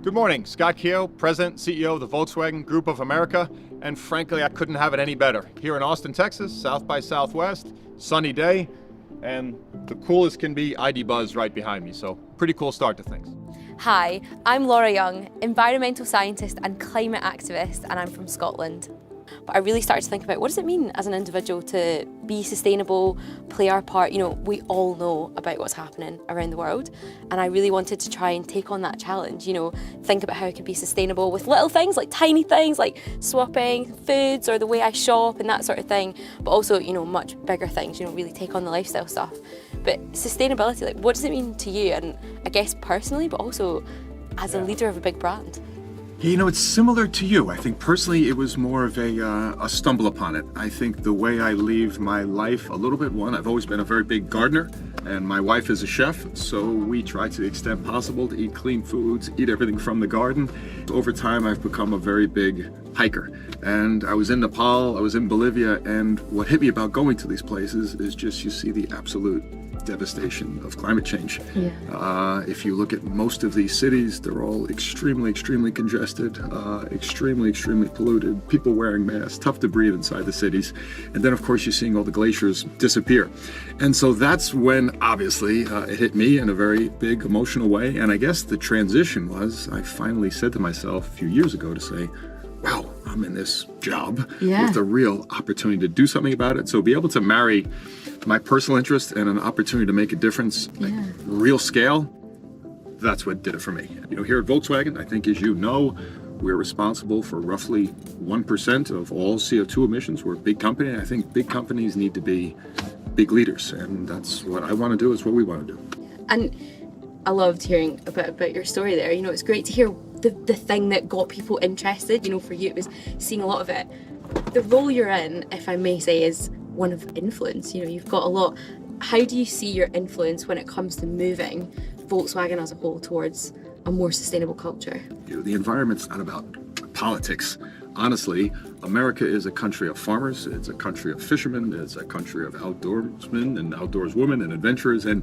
Good morning, Scott Keogh, President, CEO of the Volkswagen Group of America, and frankly, I couldn't have it any better. Here in Austin, Texas, South by Southwest, sunny day, and the coolest can be IDBuzz right behind me, so pretty cool start to things. Hi, I'm Laura Young, environmental scientist and climate activist, and I'm from Scotland. But I really started to think about what does it mean as an individual to be sustainable, play our part. You know, we all know about what's happening around the world, and I really wanted to try and take on that challenge, you know, think about how I could be sustainable with little things, like tiny things, like swapping foods or the way I shop and that sort of thing, but also, you know, much bigger things, you know, really take on the lifestyle stuff. But sustainability, like what does it mean to you? And I guess personally, but also as a leader of a big brand. You know, it's similar to you. I think personally it was more of a stumble upon it. I think the way I live my life a little bit, I've always been a very big gardener, and my wife is a chef, so we try to the extent possible to eat clean foods, eat everything from the garden. Over time, I've become a very big hiker. And I was in Nepal, I was in Bolivia, and what hit me about going to these places is just you see the absolute devastation of climate change. Yeah. If you look at most of these cities, they're all extremely congested, extremely polluted, people wearing masks, tough to breathe inside the cities. And then of course you're seeing all the glaciers disappear. And so that's when obviously it hit me in a very big emotional way. And I guess the transition was, I finally said to myself a few years ago to say, wow, I'm in this job with a real opportunity to do something about it. So be able to marry my personal interest and an opportunity to make a difference, like real scale, that's what did it for me. You know, here at Volkswagen, I think as you know, we're responsible for roughly 1% of all CO2 emissions. We're a big company, and I think big companies need to be big leaders, and that's what I want to do, it's what we want to do. And I loved hearing a bit about your story there. You know, it's great to hear the thing that got people interested. You know, for you, it was seeing a lot of it. The role you're in, if I may say, is one of influence. You know, you've got a lot. How do you see your influence when it comes to moving Volkswagen as a whole towards a more sustainable culture? You know, the environment's not about politics. Honestly, America is a country of farmers, it's a country of fishermen, it's a country of outdoorsmen and outdoorswomen and adventurers, and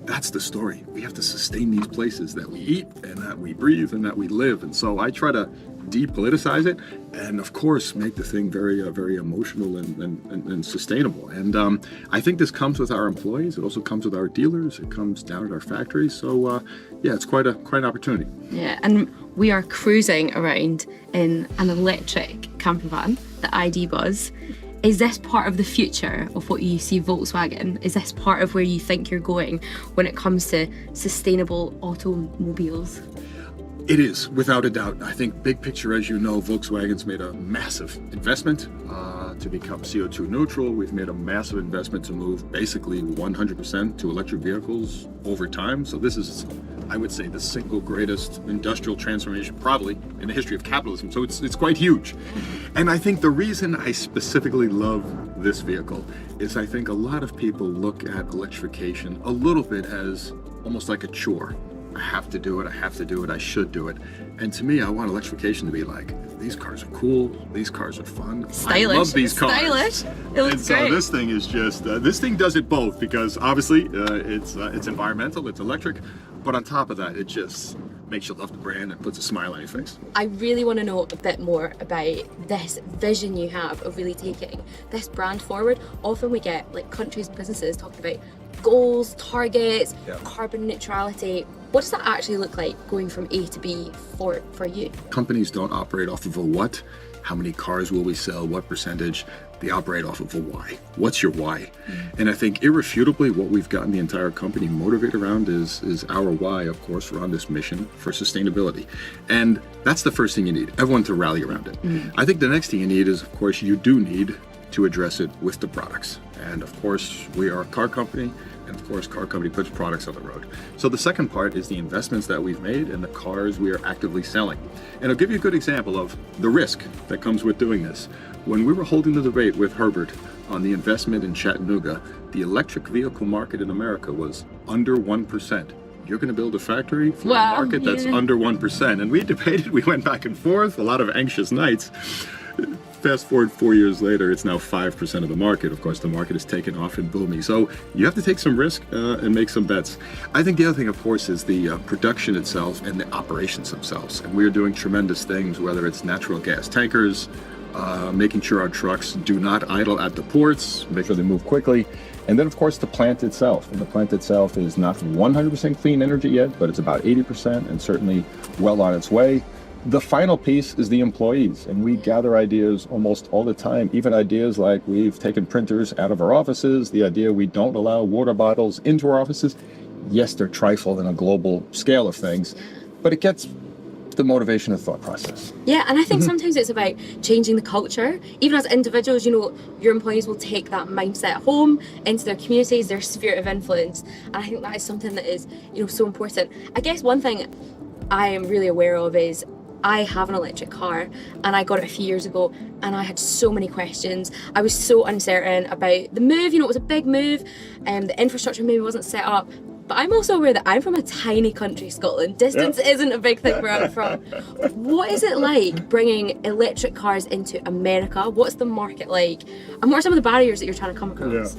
that's the story. We have to sustain these places that we eat and that we breathe and that we live. And so I try to depoliticize it and of course make the thing very emotional and sustainable. And I think this comes with our employees, it also comes with our dealers, it comes down at our factories. So yeah, it's quite an opportunity. Yeah, and we are cruising around in an electric camper van, the IDBuzz. Is this part of the future of what you see Volkswagen? Is this part of where you think you're going when it comes to sustainable automobiles? It is, without a doubt. I think big picture, as you know, Volkswagen's made a massive investment to become CO2 neutral. We've made a massive investment to move basically 100% to electric vehicles over time. So this is, I would say, the single greatest industrial transformation probably in the history of capitalism. So it's quite huge. And I think the reason I specifically love this vehicle is I think a lot of people look at electrification a little bit as almost like a chore. I have to do it, I should do it. And to me, I want electrification to be like, these cars are cool, these cars are fun. Stylish. I love these cars. Stylish. It looks great. So this thing is just, this thing does it both because obviously it's environmental, it's electric, but on top of that, it just makes you love the brand and puts a smile on your face. I really want to know a bit more about this vision you have of really taking this brand forward. Often we get like countries and businesses talking about goals, targets, carbon neutrality. What does that actually look like going from A to B for you? Companies don't operate off of a what, how many cars will we sell, what percentage. They operate off of a why. What's your why? And I think irrefutably what we've gotten the entire company motivated around is our why, of course. We're on this mission for sustainability. And that's the first thing you need, everyone to rally around it. I think the next thing you need is, of course, you do need to address it with the products. And of course, we are a car company, and of course, car company puts products on the road. So the second part is the investments that we've made and the cars we are actively selling. And I'll give you a good example of the risk that comes with doing this. When we were holding the debate with Herbert on the investment in Chattanooga, the electric vehicle market in America was under 1%. You're going to build a factory for a market that's under 1%. And we debated, we went back and forth, a lot of anxious nights. fast forward 4 years later, it's now 5% of the market. Of course, the market has taken off and booming. So you have to take some risk and make some bets. I think the other thing, of course, is the production itself and the operations themselves. And we're doing tremendous things, whether it's natural gas tankers, making sure our trucks do not idle at the ports, make sure they move quickly. And then, of course, the plant itself. And the plant itself is not 100% clean energy yet, but it's about 80% and certainly well on its way. The final piece is the employees, and we gather ideas almost all the time, even ideas like we've taken printers out of our offices, the idea we don't allow water bottles into our offices. Yes, they're trifle in a global scale of things, but it gets the motivation and thought process. Yeah, and I think sometimes it's about changing the culture. Even as individuals, you know, your employees will take that mindset home into their communities, their sphere of influence. And I think that is something that is, you know, so important. I guess one thing I am really aware of is I have an electric car and I got it a few years ago and I had so many questions. I was so uncertain about the move, you know, it was a big move and the infrastructure maybe wasn't set up. But I'm also aware that I'm from a tiny country, Scotland. Distance isn't a big thing where I'm from. What is it like bringing electric cars into America? What's the market like? And what are some of the barriers that you're trying to come across?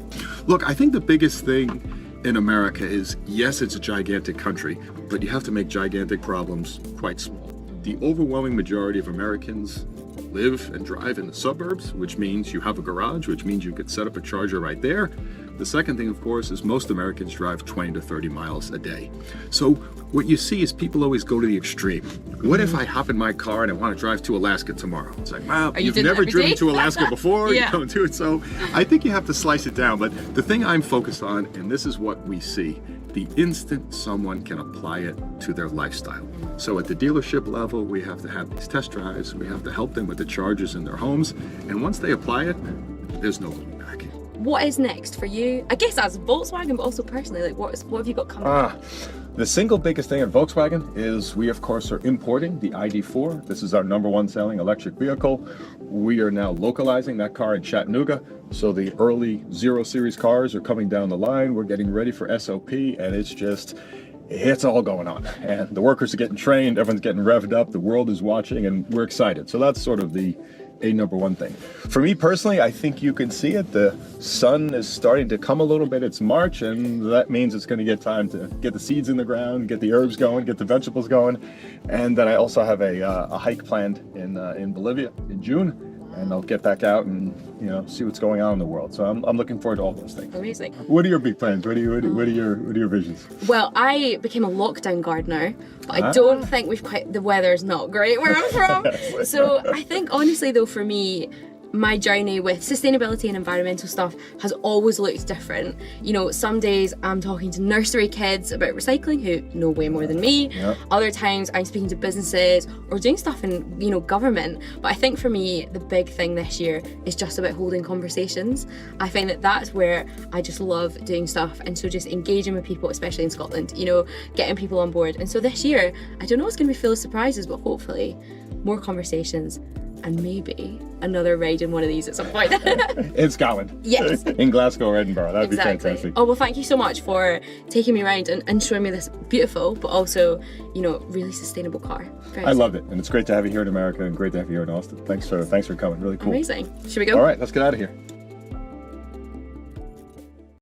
Look, I think the biggest thing in America is, yes, it's a gigantic country, but you have to make gigantic problems quite small. The overwhelming majority of Americans live and drive in the suburbs, which means you have a garage, which means you could set up a charger right there. The second thing, of course, is most Americans drive 20 to 30 miles a day. So what you see is people always go to the extreme. What if I hop in my car and I want to drive to Alaska tomorrow? It's like, wow, you've never driven to Alaska before, you don't do it. So I think you have to slice it down. But the thing I'm focused on, and this is what we see, the instant someone can apply it to their lifestyle. So at the dealership level, we have to have these test drives. We have to help them with the chargers in their homes. And once they apply it, there's no looking back. What is next for you? I guess as Volkswagen, but also personally, like what have you got coming up? The single biggest thing at Volkswagen is we, of course, are importing the ID.4. This is our #1 selling electric vehicle. We are now localizing that car in Chattanooga. So the early 0 Series cars are coming down the line. We're getting ready for SOP, and it's all going on. And the workers are getting trained, everyone's getting revved up, the world is watching, and we're excited. So that's sort of the #1 thing. For me personally, I think you can see it. The sun is starting to come a little bit. It's March, and that means it's going to get time to get the seeds in the ground, get the herbs going, get the vegetables going. And then I also have a hike planned in Bolivia in June, and I'll get back out and see what's going on in the world. So I'm looking forward to all those things. Amazing. What are your big plans? What are your visions? Well, I became a lockdown gardener, but I don't think the weather's not great where I'm from. So I think honestly though, for me, my journey with sustainability and environmental stuff has always looked different. You know, some days I'm talking to nursery kids about recycling who know way more than me. Other times I'm speaking to businesses or doing stuff in, government. But I think for me, the big thing this year is just about holding conversations. I find that that's where I just love doing stuff. And so just engaging with people, especially in Scotland, getting people on board. And so this year, I don't know, it's going to be full of surprises, but hopefully more conversations and maybe another ride in one of these at some point. In Scotland. Yes. In Glasgow or Edinburgh. That'd be fantastic. Oh, well, thank you so much for taking me around and showing me this beautiful, but also, really sustainable car. I loved it. And it's great to have you here in America and great to have you here in Austin. Thanks for coming. Really cool. Amazing. Should we go? All right, let's get out of here.